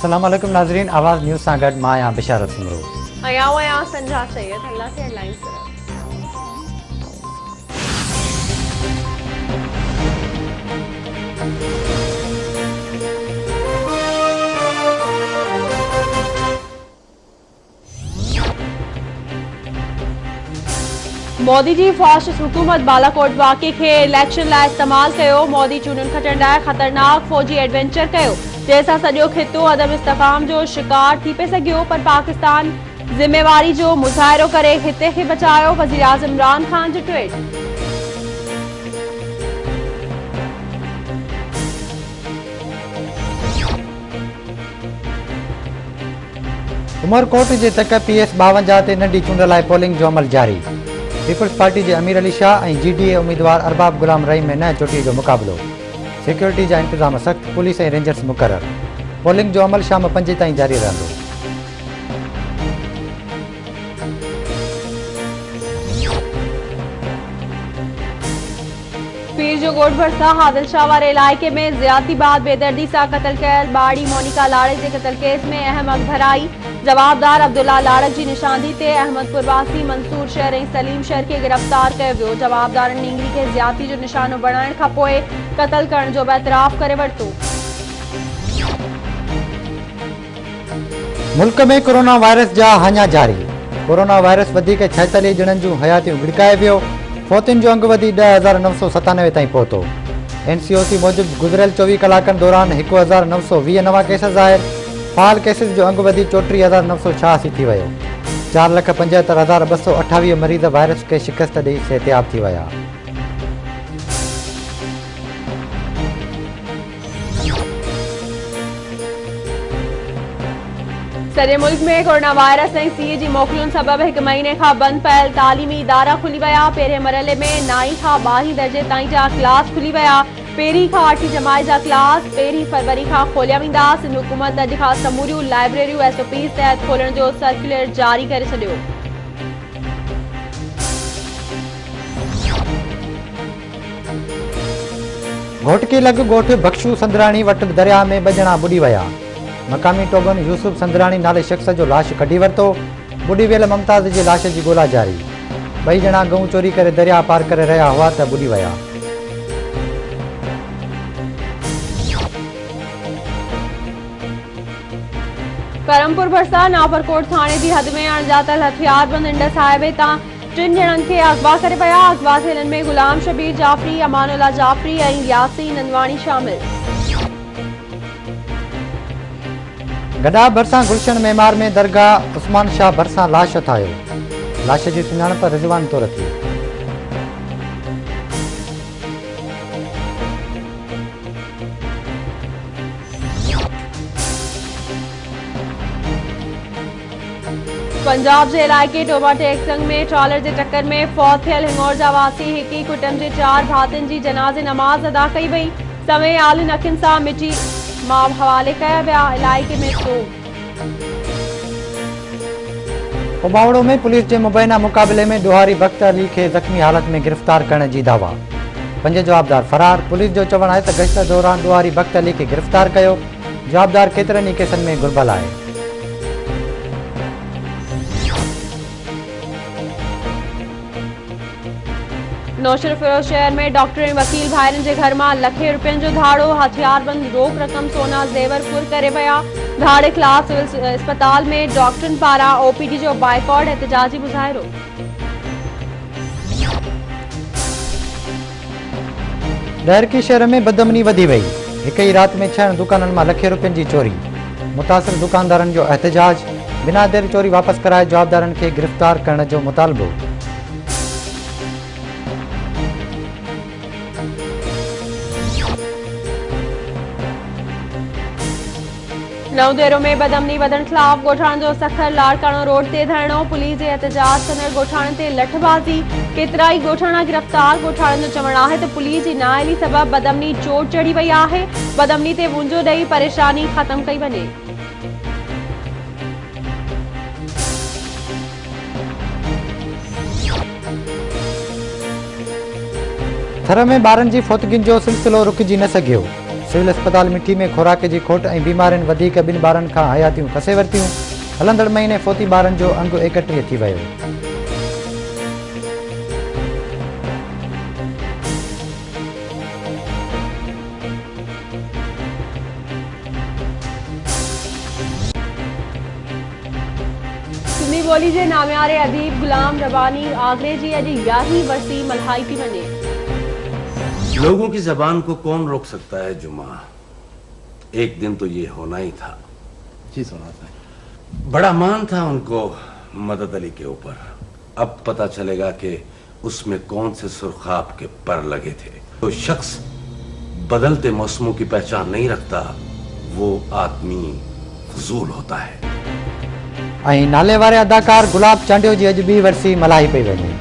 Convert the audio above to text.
अस्सलाम वालेकुम नाज़रीन, आवाज़ न्यूज़ सां गॾु मां आहियां बिशारत सुमरो। संजा सैयद अल्लाह के हेडलाइंस तरफ। मोदी जी फाशिस्ट हुकूमत बालाकोट वाक़े के इलेक्शन लाइ इस्तेमाल कयो। मोदी चूंडुनि खटण लाइ ख़तरनाक फौजी एडवेंचर कयो, जंहिंसां सॼो ख़ितो अदम इस्तेकाम जो शिकार थी पिए सघियो, पर पाकिस्तान ज़िम्मेवारी जो मुज़ाहिरो करे ख़िते खे बचायो। वज़ीर आज़म इमरान खान जो ट्वीट। उमरकोट जे तक PS 52 ते नंढी चूंड लाइ पोलिंग जो अमल जारी। पीपल्स पार्टी जे अमीर अली शाह ऐं GDA उम्मीदवार अरबाब गुलाम रहीम में न चोटी जो मुक़ाबिलो। सिक्योरिटी जा इंतज़ाम सख़्त, पुलिस ऐं रेंजर्स मुक़रर। पोलिंग जो अमल शाम 5 ताईं जारी रहंदो। पीर जो ॻोठ भरिसां आदिल शाह वारे इलाइक़े में ज़्यादती बाद बेदर्दी सां क़त्ल कयल बाड़ी मोनिका लाड़े जे क़त्ल केस में अहम अगभराई। जवाबदार अब्दुल्ला लाड़क जी निशानी ते अहमदपुर वासी मंसूर शहर ऐं सलीम शहर के गिरफ़्तार कयो वियो। जवाबदारनि नींगरी के ज़्यादती जो निशानो बणाइण खां पोइ क़त्ल करण जो बि एतराफ़ करे वरितो। मुल्क में कोरोना वायरस जा हाञा जारी। कोरोना वायरस वधीक 46 ॼणनि जूं हयातियूं विड़काए वियो। फौतियुनि जो अंग वधी 10,997 ताईं पहुतो। NCOC मूजिबि गुज़िरियल 24 कलाकनि दौरान 1,920 नवां केस ज़ाहिर। फाल केसिस जो अंग वधी 34,986 थी वियो। 4,75,228 मरीज़ वायरस खे शिकस्त ॾेई सिहतयाब थी विया। सॼे मुल्क में कोरोना वायरस ऐं सीए जी मोकलुनि सबबि 1 महीने खां बंदि पयल तालीमी इदारा खुली विया। पहिरें मरहले में 9 खां 12 दर्जे ताईं जा क्लास खुली विया। 1 खां 8 जमात जा क्लास 1 फरवरी खां खोलिया वेंदा। सिंध हुकूमत अॼु खां समूरियूं लाइब्रेरियूं SOPs तहत खोलण जो सर्कुलर जारी करे छॾियो। घोटकी लॻ ॻोठ बख्शू संदराणी वटि दरिया में 2 ॼणा बुॾी विया। मक़ामी टोगन यूसुफ संदराणी नाले शख़्स जो लाश कढी वरितो। बुॾी वियल मुमताज़ जी लाश जी ॻोल्हा जारी। 2 ॼणा गऊं चोरी करे दरिया पार करे रहिया हुआ त बुॾी विया। करमपुर भरिसां नापरकोट थाणे जी हद में अणॼातल हथियारबंद इंडस हाईवे तां 3 ॼणनि खे अगवा करे विया। अगवा थियलनि में गुलाम शबीर जाफ़री, अमानुल्ला जाफ़री ऐं यासीन नंदवाणी शामिल। गॾा भरिसां गुलशन मेमार में दरगाह उस्मान शाह भरिसां लाश ठाहियो। लाश जी सुञाणप रिज़वान तौर थी। पंजाब जे इलाइक़े टोमाटेक्संग में ट्रॉलर जे टक्कर में फौत थियल हिंगोर जा वासी हिकी कुटुंब जे 4 भातियुनि जी जनाज़े नमाज़ अदा कई वई। समें आलिन अखियुनि सां मिटी मां हवाले कया विया। इलाइक़े में उबावड़ो में पुलिस जे मुबैना मुक़ाबले में ॾोहारी बख्त अली खे ज़ख़्मी हालत में गिरफ़्तार करण जी दावा। 5 जवाबदार फरार। पुलिस जो चवणु आहे त गश्त दौरान ॾोहारी बख्त अली खे गिरफ़्तार कयो। जवाबदार केतिरनि ई केसनि में घुर्बल आहे। नौशर फिरोज शहर में डॉक्टर ऐं वकील भाइरनि जे घर मां लखे रुपयनि जो धाड़ो, हथियारबंद रोक रक़म सोना ज़ेवर फुर करे विया। धाड़े ख़िलाफ़ सिविल अस्पताल में डॉक्टरनि पारां OPD जो बाइकॉट एहतजाजी मुज़ाहिरो। डहरकी शहर में बदअमनी वधी वई। हिक ई राति में 6 दुकाननि मां लखे रुपयनि जी चोरी। मुतासिर दुकानदारनि जो एहतजाज। बिना देर चोरी वापसि कराए जवाबदारनि खे गिरफ़्तार करण जो मुतालबो। नवदेरो में बदअमनी वधण ख़िलाफ़ ॻोठाणनि जो सखर लाड़काणो रोड ते धरणो। पुलिस जे एहतजाज कंदड़ ॻोठाणनि ते लठबाज़ी। केतिरा ई ॻोठाणा गिरफ़्तार। ॻोठाणनि जो चवणु आहे त पुलिस जी नाअहली सबबि बदअमनी चोट चढ़ी वई आहे। बदअमनी ते मुंझो ॾेई परेशानी ख़त्म कई वञे। थर में ॿारनि जी फौतगियुनि जो सिलसिलो रुकिजी न सघियो। सिविल अस्पताल मिठी में खुराक जी खोट ऐं बीमारियुनि वधीक ॿिनि ॿारनि खां हयातियूं खसे वरितियूं। हलंदड़ महीने फोती ॿारनि जो अंग 31 थी वियो। सिंधी ॿोली जे नामियारे अदीब गुलाम रबानी आगरे जी अॼु 11वीं वरसी मल्हाई थी वञे। लोगों की जबान को कौन रोक सकता है जुमा? एक दिन तो ये होना ही था। जी सुना बड़ा मान था उनको मदद अली के ऊपर। अब पता चलेगा कि उसमें कौन से सुर्खाब के पर लगे थे। तो शख्स बदलते मौसमों की पहचान नहीं रखता, वो आदमी फजूल होता है। ऐं नाले वारे अदाकार गुलाब चांडियो जी अॼु ॿी वरसी मल्हाई पई वञे।